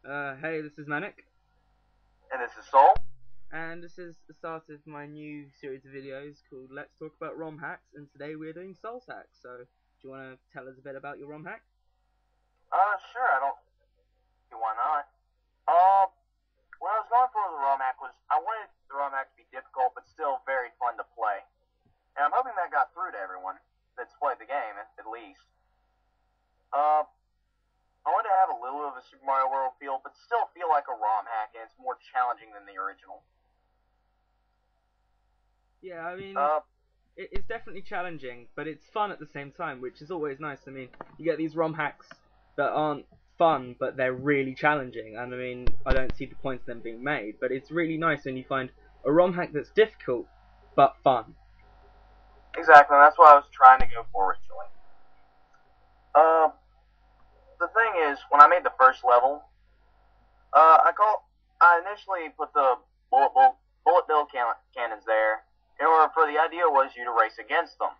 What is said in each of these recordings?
Hey, this is Manic, And this is Soul. and this is the start of my new series of videos called Let's Talk About ROM Hacks, and today we're doing Soul Hacks. So, do you want to tell us a bit about your ROM hack? Sure, I don't see why not. Uh, what I was going for with the ROM hack was I wanted the ROM hack to be difficult but still very fun to play. And I'm hoping that got through to everyone that's played the game, at least. Uh, I wanted to have a little of a Super Mario World feel, but still feel like a ROM hack, and it's more challenging than the original. Yeah, I mean, Uh, it's definitely challenging, but it's fun at the same time, which is always nice. I mean, you get these ROM hacks that aren't fun, but they're really challenging, and I mean, I don't see the point of them being made, but it's really nice when you find a ROM hack that's difficult, but fun. exactly, and that's what I was trying to go for originally. Uh, the thing is, when I made the first level, I initially put the bullet bill cannons there in order for the idea was you to race against them.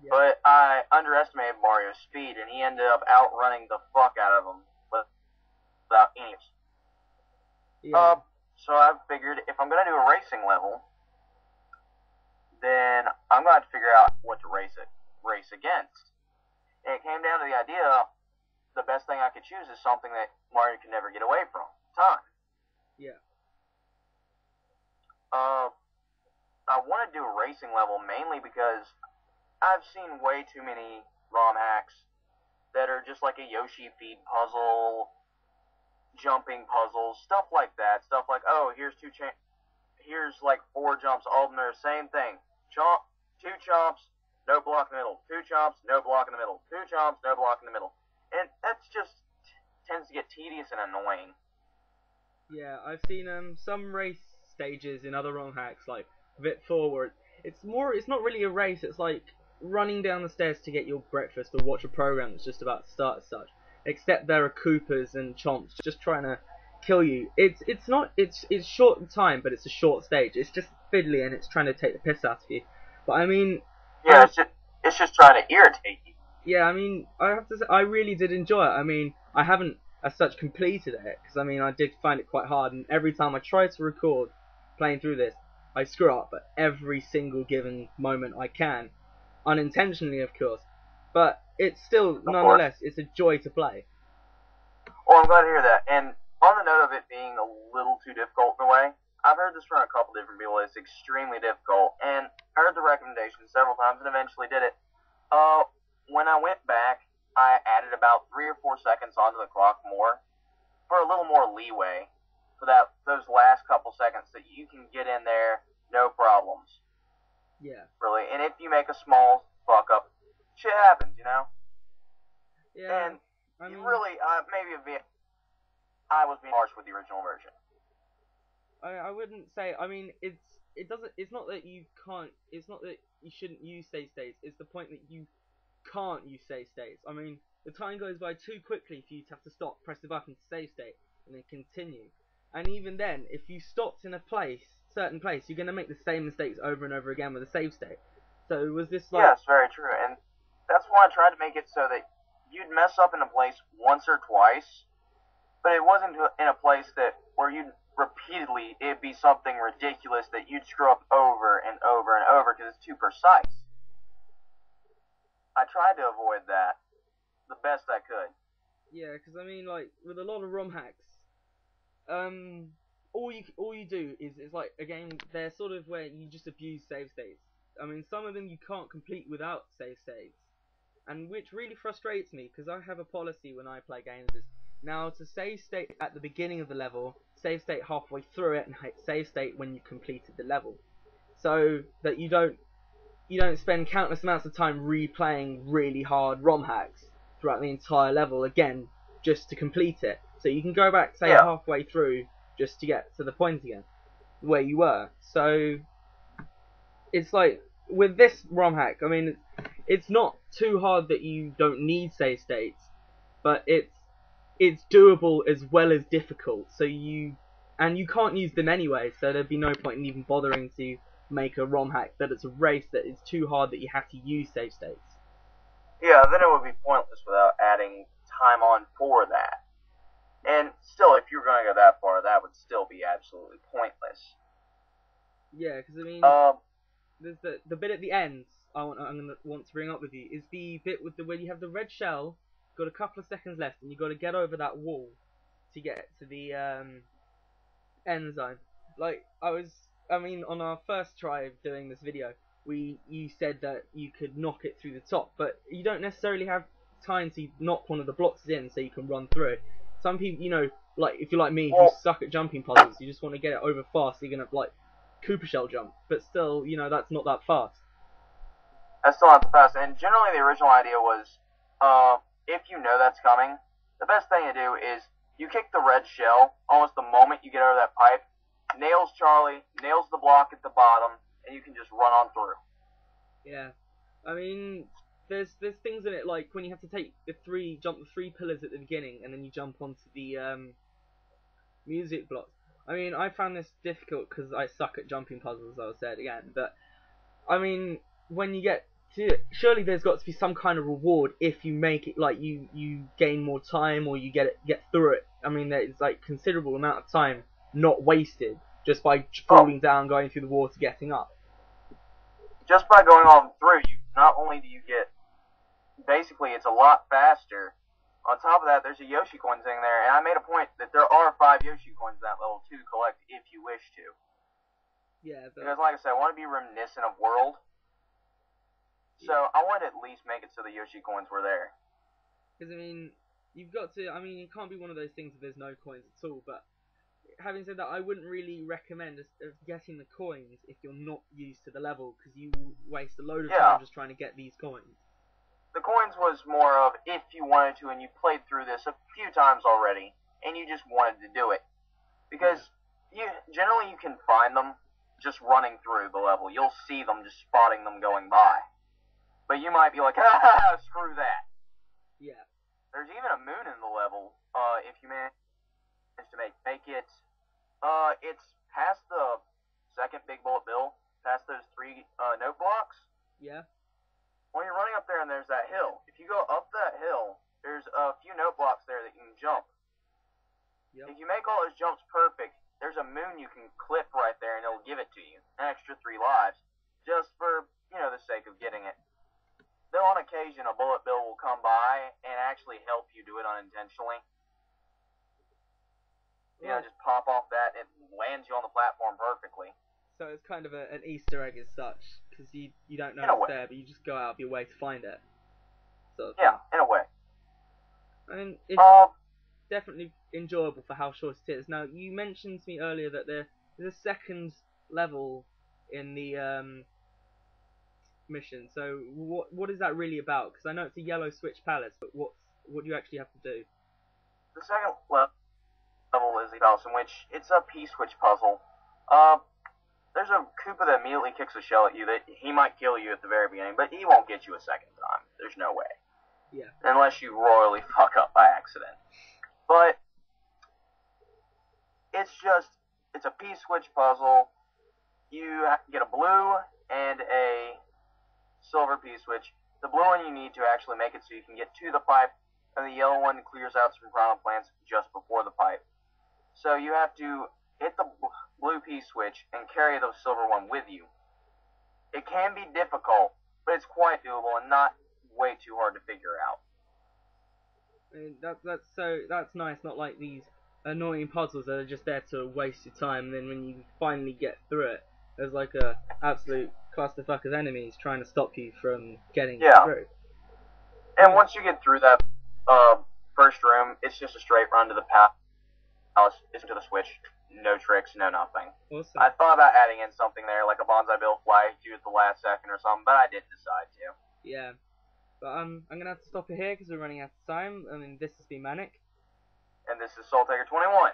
Yeah. But I underestimated Mario's speed, and he ended up outrunning the fuck out of them without any. Yeah. So I figured if I'm gonna do a racing level, then I'm gonna have to figure out what to race against. And it came down to the idea, the best thing I could choose is something that Mario can never get away from: time. Yeah. I want to do a racing level mainly because I've seen way too many ROM hacks that are just like a Yoshi feed puzzle, jumping puzzles, stuff like that. Stuff like, oh, here's like 4 jumps, all of them are the same thing. Chomp, 2 chomps, no block in the middle. 2 chomps, no block in the middle. 2 chomps, no block in the middle. And that's just tends to get tedious and annoying. Yeah, I've seen some race stages in other ROM hacks, like Vit Forward. It's not really a race, it's like running down the stairs to get your breakfast or watch a program that's just about to start as such. Except there are Koopas and Chomps just trying to kill you. It's short in time, but it's a short stage. It's just fiddly and it's trying to take the piss out of you. But I mean, Yeah, it's just trying to irritate you. yeah, I mean, I have to say, I really did enjoy it. I mean, I haven't as such completed it, because I mean, I did find it quite hard, and every time I try to record playing through this, I screw up at every single given moment I can, unintentionally, of course. But it's still, nonetheless, it's a joy to play. Well, I'm glad to hear that. And on the note of it being a little too difficult in a way, I've heard this from a couple different people. It's extremely difficult, and I heard the recommendation several times and eventually did it. When I went back, I added about 3 or 4 seconds onto the clock more for a little more leeway for those last couple seconds that you can get in there, no problems. Yeah. Really, and if you make a small fuck up, shit happens, you know. Yeah. And I mean, really, I was being harsh with the original version. I wouldn't say. I mean, it's not that you can't. It's not that you shouldn't use save states. It's the point that you can't use save states. I mean, the time goes by too quickly for you to have to stop, press the button to save state, and then continue. And even then, if you stopped in a certain place, you're gonna make the same mistakes over and over again with a save state. So was this like? Yes, very true. And that's why I tried to make it so that you'd mess up in a place once or twice, but it wasn't in a place where you'd repeatedly, it'd be something ridiculous that you'd screw up over and over and over because it's too precise. I tried to avoid that the best I could. Yeah, because I mean, like with a lot of ROM hacks, all you do is like, again, they're sort of where you just abuse save states. I mean, some of them you can't complete without save states, and which really frustrates me, because I have a policy when I play games is now to save state at the beginning of the level, save state halfway through it, and hit save state when you completed the level, so that you don't spend countless amounts of time replaying really hard ROM hacks throughout the entire level again just to complete it. So you can go back, say, halfway through just to get to the point again where you were. So it's like with this ROM hack, I mean, it's not too hard that you don't need save states, but it's doable as well as difficult. So you can't use them anyway, so there'd be no point in even bothering to make a ROM hack that it's a race that is too hard that you have to use save states. Yeah, then it would be pointless without adding time on for that. And still, if you were going to go that far, that would still be absolutely pointless. Yeah, because I mean, Um, there's the bit at the end I'm gonna want to bring up with you is the bit with the where you have the red shell, got a couple of seconds left, and you got to get over that wall to get to the end zone. Like I mean, on our first try of doing this video, you said that you could knock it through the top, but you don't necessarily have time to knock one of the blocks in so you can run through it. Some people, like if you're like me, who suck at jumping puzzles, you just want to get it over fast. So you're gonna like Cooper shell jump, but still, that's not that fast. That's still not the best. And generally, the original idea was, if you know that's coming, the best thing to do is you kick the red shell almost the moment you get over that pipe, nails Charlie, nails the block at the bottom, and you can just run on through. Yeah, I mean, there's things in it like when you have to jump the three pillars at the beginning, and then you jump onto the music blocks. I mean, I found this difficult because I suck at jumping puzzles, as I said again. But I mean, when you get to it, surely there's got to be some kind of reward if you make it, like you gain more time or you get through it. I mean, there's like considerable amount of time not wasted just by falling down, going through the water, getting up. Just by going on through, not only do you get, basically it's a lot faster. On top of that, there's a Yoshi coin thing there, and I made a point that there are 5 Yoshi coins in that level to collect if you wish to. Yeah, because like I said, I want to be reminiscent of World. So I wanted to at least make it so the Yoshi coins were there. Because I mean, it can't be one of those things if there's no coins at all. But having said that, I wouldn't really recommend getting the coins if you're not used to the level, because you waste a load of time just trying to get these coins. The coins was more of if you wanted to and you played through this a few times already and you just wanted to do it. Because generally you can find them just running through the level. You'll see them just spotting them going by. But you might be like, screw that. Yeah. There's even a moon in the level, if you manage to make it. It's past the second big bullet bill, past those 3 note blocks. Yeah. When you're running up there and there's that hill, if you go up that hill, there's a few note blocks there that you can jump. Yep. If you make all those jumps perfect, there's a moon you can clip right there and it'll give it to you. An extra 3 lives. Just for, the sake of getting it. Though on occasion a bullet bill will come by and actually help you do it unintentionally. Just pop off that and it lands you on the platform perfectly. So it's kind of an Easter egg as such, because you don't know it's there, but you just go out of your way to find it. In a way. I mean, it's definitely enjoyable for how short it is. Now, you mentioned to me earlier that there's a second level in the mission. So what is that really about? Because I know it's a yellow switch palace, but what do you actually have to do? The second level is the house in which it's a P-switch puzzle. There's a Koopa that immediately kicks a shell at you that he might kill you at the very beginning, but he won't get you a second time. There's no way. Yeah. Unless you royally fuck up by accident. But it's a P-switch puzzle. You get a blue and a silver P-switch. The blue one you need to actually make it so you can get to the pipe, and the yellow one clears out some piranha plants just before the pipe. So you have to hit the blue P-switch and carry the silver one with you. It can be difficult, but it's quite doable and not way too hard to figure out. I mean, that's nice. Not like these annoying puzzles that are just there to waste your time. And then when you finally get through it, there's like a absolute clusterfuck of enemies trying to stop you from getting through. And once you get through that first room, it's just a straight run to the palace. It's to the switch. No tricks, no nothing. Awesome. I thought about adding in something there, like a bonsai bill fly you at the last second or something, but I didn't decide to. Yeah. But I'm going to have to stop it here because we're running out of time. I mean, this has been Manic. And this is Soltaker 21.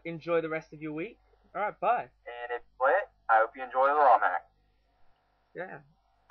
Enjoy the rest of your week. Alright, bye. And if you play it, I hope you enjoy the ROM hack. Yeah.